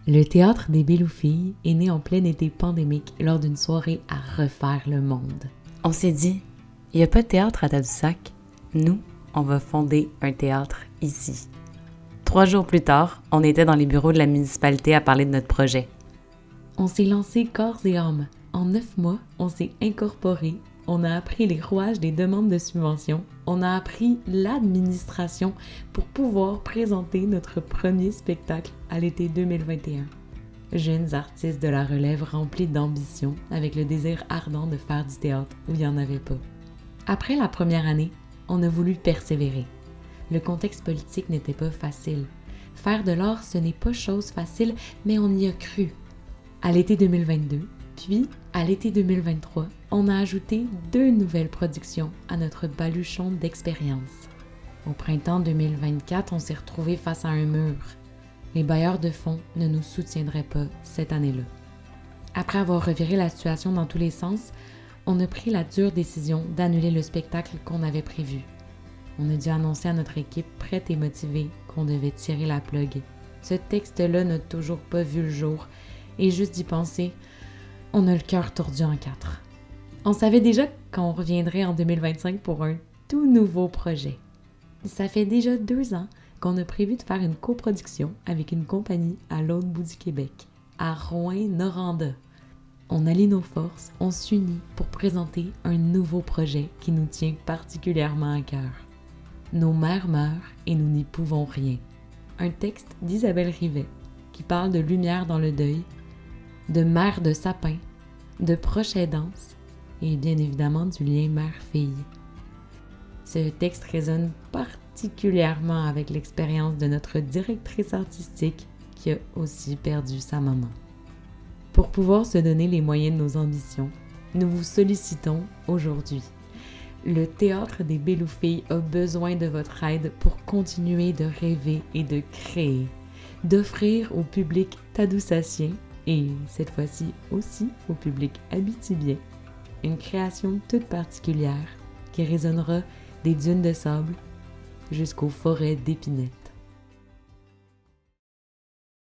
Le Théâtre des Bellou-Filles est né en plein été pandémique lors d'une soirée à refaire le monde. On s'est dit, il n'y a pas de théâtre à Tadoussac. Nous, on va fonder un théâtre ici. 3 jours plus tard, on était dans les bureaux de la municipalité à parler de notre projet. On s'est lancé corps et âme. En 9 mois, on s'est incorporé. On a appris les rouages des demandes de subventions. On a appris l'administration pour pouvoir présenter notre premier spectacle à l'été 2021. Jeunes artistes de la relève remplis d'ambition, avec le désir ardent de faire du théâtre où il n'y en avait pas. Après la première année, on a voulu persévérer. Le contexte politique n'était pas facile. Faire de l'art, ce n'est pas chose facile, mais on y a cru. À l'été 2022, puis à l'été 2023, on a ajouté 2 nouvelles productions à notre baluchon d'expérience. Au printemps 2024, on s'est retrouvés face à un mur. Les bailleurs de fonds ne nous soutiendraient pas cette année-là. Après avoir reviré la situation dans tous les sens, on a pris la dure décision d'annuler le spectacle qu'on avait prévu. On a dû annoncer à notre équipe prête et motivée qu'on devait tirer la plug. Ce texte-là n'a toujours pas vu le jour et juste d'y penser, on a le cœur tordu en 4. On savait déjà qu'on reviendrait en 2025 pour un tout nouveau projet. Ça fait déjà 2 ans qu'on a prévu de faire une coproduction avec une compagnie à l'autre bout du Québec, à Rouyn-Noranda. On allie nos forces, on s'unit pour présenter un nouveau projet qui nous tient particulièrement à cœur. Nos mères meurent et nous n'y pouvons rien. Un texte d'Isabelle Rivet qui parle de lumière dans le deuil, de mère de sapin, de proche aidance et bien évidemment du lien mère-fille. Ce texte résonne particulièrement avec l'expérience de notre directrice artistique qui a aussi perdu sa maman. Pour pouvoir se donner les moyens de nos ambitions, nous vous sollicitons aujourd'hui. Le Théâtre des Bellou-Filles a besoin de votre aide pour continuer de rêver et de créer, d'offrir au public tadoussaccien et cette fois-ci aussi au public abitibien une création toute particulière qui résonnera des dunes de sable jusqu'aux forêts d'épinets.